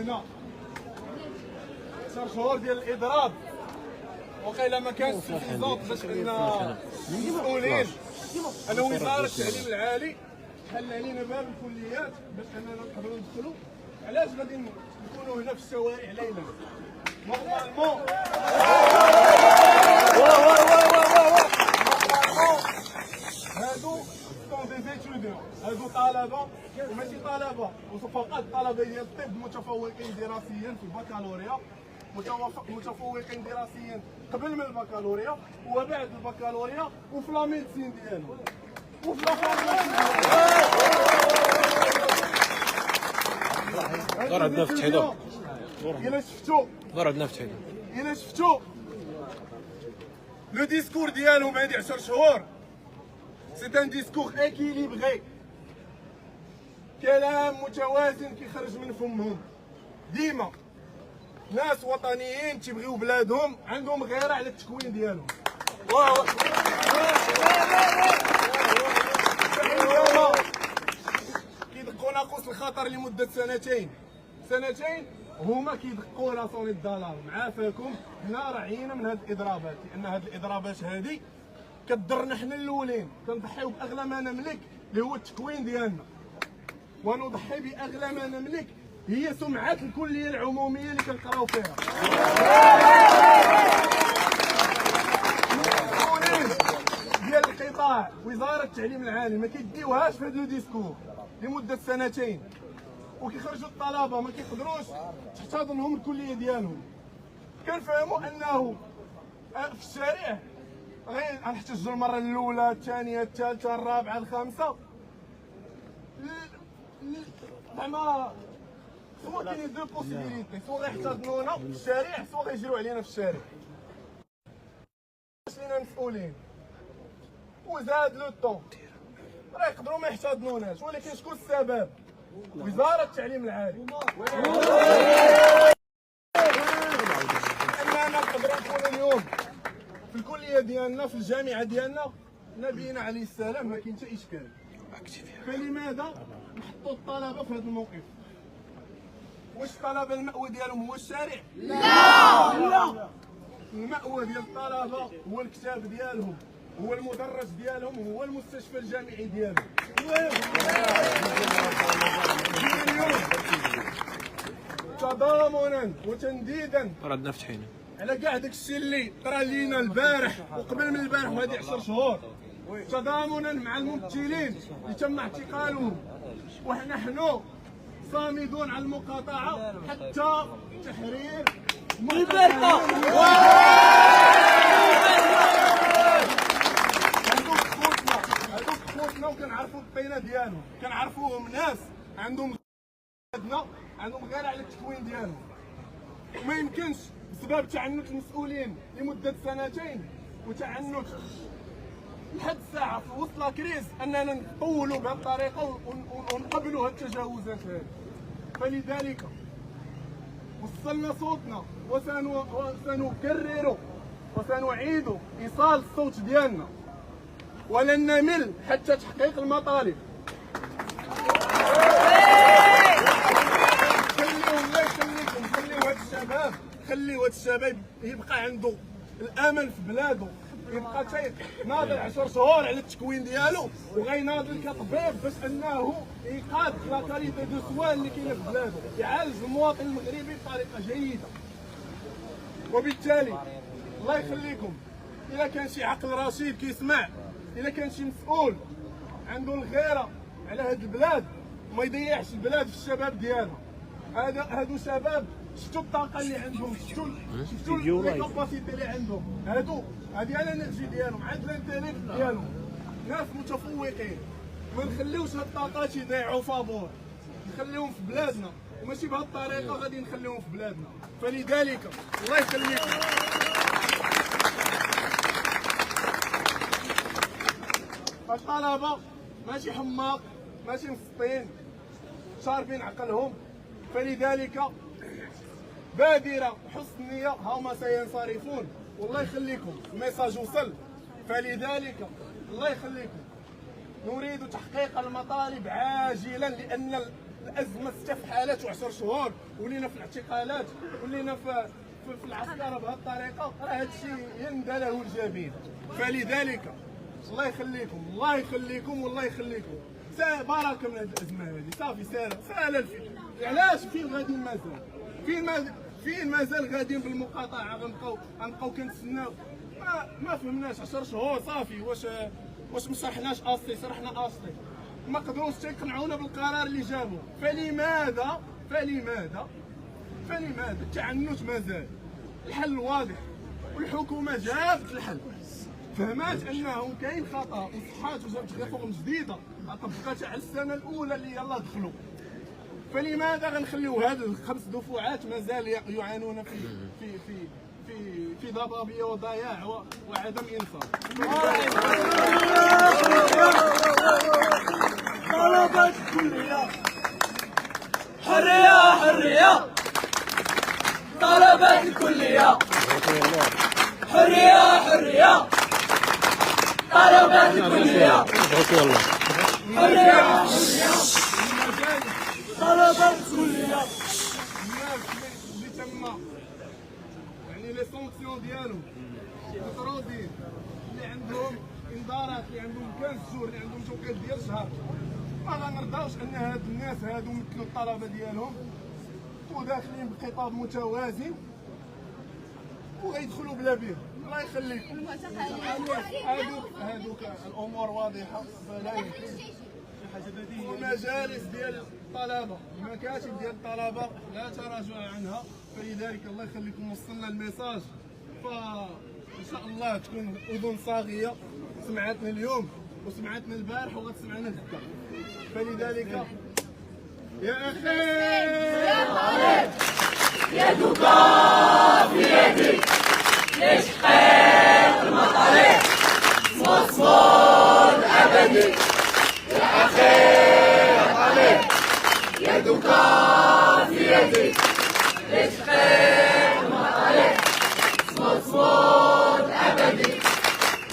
هنا شهور ديال الاضراب، وقيلا ما كانش سوفيزونت باش ان المسؤولين انا وزاره التعليم العالي حل علينا باب الكليات باش اننا نقدروا ندخلوا. علاش غادي نكونوا هنا في الشوارع ليلا؟ نورمالمون هادو سون دي زيتوديون، هادو طلبه وماشي طلبه، وفقط طلبه ديال الطب متفوقين دراسيا في البكالوريا، متفوقين دراسيا قبل من البكالوريا وبعد البكالوريا وفي لا ميديسين ديالهم وفي لا دار عندنا في تحيدو. إلا شفتو لو ديسكور ديالهم هادي 10 شهور، سي ان ديسكور اكيليبغي، كلام متوازن كيخرج من فمهم. ديما ناس وطنيين تيبغيو بلادهم، عندهم غيره على التكوين ديالهم. كيدقوا ناقوس الخطر لمده سنتين هما كيدقوا راسهم الدولار. معافاكم حنا راعينا من هاد الاضرابات، لان هاد الاضرابات هادي كضرنا حنا الاولين. كنضحيو باغلى ما نملك اللي هو التكوين ديالنا، ونضحي باغلى ما نملك هي سمعه الكليه العموميه اللي كنقراو فيها. المسؤولين ديال القطاع وزاره التعليم العالي ما كيديوهاش في هذا لو ديسكور لمده سنتين، وكيخرجوا الطلبه ما كيقدروش تحتضنهم الكليه ديالهم. كنفهموا انه في الشارع غنحتجوا المره الاولى الثانيه الثالثه الرابعه الخامسه، زعما سوا كاينين دو بوسيبيليتي، سوا غيحتضنونا في الشارع سوا غيجريو علينا في الشارع. لينا مسؤولين وزاد لو طون راه يقدروا ما يحتضنوناش، ولكن شكون السبب؟ وزاره التعليم العالي. اننا نقدروا نكونوا اليوم في الكليه ديالنا في الجامعه ديالنا نبينا عليه السلام ما كاين حتى اشكال. فلماذا نحطوا الطلبه في هذا الموقف؟ واش الطلبه المأوى ديالهم هو الشارع؟ لا. المأوى ديال الطلبه هو الكتاب ديالهم، هو المدرج ديالهم، هو المستشفى الجامعي ديالهم. اليوم تضامنا وتنديدا ردنا فتحينا على كاع داكشي اللي طرا لينا البارح وقبل من البارح وهذه 10 شهور، تضامنا مع الممثلين اللي تم اعتقالهم، ونحن صامدون على المقاطعه حتى تحرير هذوك خوتنا وكنعرفوا الطينه ديالهم، كنعرفوهم ناس عندهم غير على التكوين ديالهم. وما يمكنش بسبب تعنت المسؤولين لمده سنتين وتعنت لحد الساعه في وسط لاكريز اننا نطولوا بهذه الطريقه ونقبلوا هذه التجاوزات هذه. فلذلك وصلنا صوتنا وسنكرر وسنعيد ايصال الصوت ديالنا، ولن نمل حتى تحقيق المطالب. خليو هاد الشباب يبقى عنده الامل في بلاده، يبقى ناضل 10 شهور على التكوين ديالو وغيناضل كطبيب باش انه يقاد لا كاليتي دو سوان اللي كاينه في بلاده، يعالج المواطن المغربي بطريقه جيده. وبالتالي الله يخليكم، الا كان شي عقل رشيد كيسمع، الا كان شي مسؤول عنده الغيره على هاد البلاد وما يضيعش البلاد في الشباب ديالها. هادو شباب شفتوا الطاقه اللي عندهم، شفتوا الكاباسيتي اللي عندهم، هادي الانرجي ديالهم، عند الانتيليكت ديالهم، ناس متفوقين. ما نخليوش هاد الطاقات يضيعوا فابور، نخليهم في بلادنا، وماشي بهاد الطريقه غادي نخليهم في بلادنا. فلذلك الله يخليكم الطلبه ماشي حماق، ماشي مسطين، شاربين عقلهم. فلذلك بادرة حسن النية هما سينصرفون، والله يخليكم الميساج وصل. فلذلك الله يخليكم نريد تحقيق المطالب عاجلا، لأن الازمه 6 في حالات و10 شهور، ولينا في الاعتقالات، ولينا في العسكره بهذه الطريقه، راه هذا الشيء يندى له الجبين. فلذلك الله يخليكم الله يخليكم والله يخليكم، بركه من هذه الازمه هذه، صافي سهله الفكره. علاش فين غاديين مازال؟ فين مازال غاديين بالمقاطعه؟ غنبقاو كنتسناو؟ ما فهمناش. 10 شهور صافي. واش ما شرحناش اصلي؟ شرحنا اصلي. ما قدروش يقنعونا بالقرار اللي جابوه. فلماذا التعنت مازال؟ الحل واضح، والحكومه جابت الحل، فهمات انه كاين خطا وصحات وجابت ريفورم جديده طبقتها على السنه الاولى اللي يلاه دخلوا. فلماذا غنخليو هاد الخمس دفعات مازال يعانون في ضبابيه وضياع وعدم انصاف؟ طلبت كلية حرية حرية، طلبت الكلية حرية حرية، طلبت الكلية حرية حرية، طلبت الكلية. اللي تما يعني لي سونكسيون ديالهم مطرودين، اللي عندهم انذارات، اللي عندهم 15 شهور، اللي عندهم توقيت ديال شهر، ما غنرضاوش ان هاد الناس هادو مثلوا الطلبه ديالهم وداخلين بخطاب متوازن وغيدخلوا بلا بهم. الله يخليكم. هادوك الامور واضحه، فلا يمكن. ومجالس ديال الطلبه، المكاتب ديال الطلبه لا تراجع عنها. فلذلك الله يخليكم وصلنا الميساج، فان شاء الله تكون اذن صاغيه سمعتنا اليوم وسمعتنا البارح وغتسمعنا غدا. فلذلك يا اخي يدك في يدي لتحقيق المطالب، مصمود أبدي يا أخي يا طالب، يدك في يدي لتحقيق المطالب، مصمود أبدي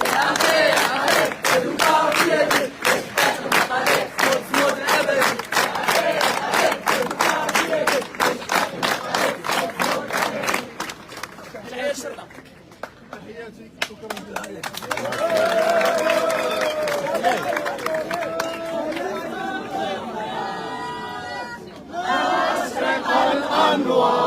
يا أخي يا طالب، يدك في يدي لتحقيق المطالب، مصمود أبدي يا أخي يا طالب، يدك في يدي لتحقيق المطالب، مصمود أبدي. تحية الشرطة. تحياتي، شكرا جزيلا. الأنوار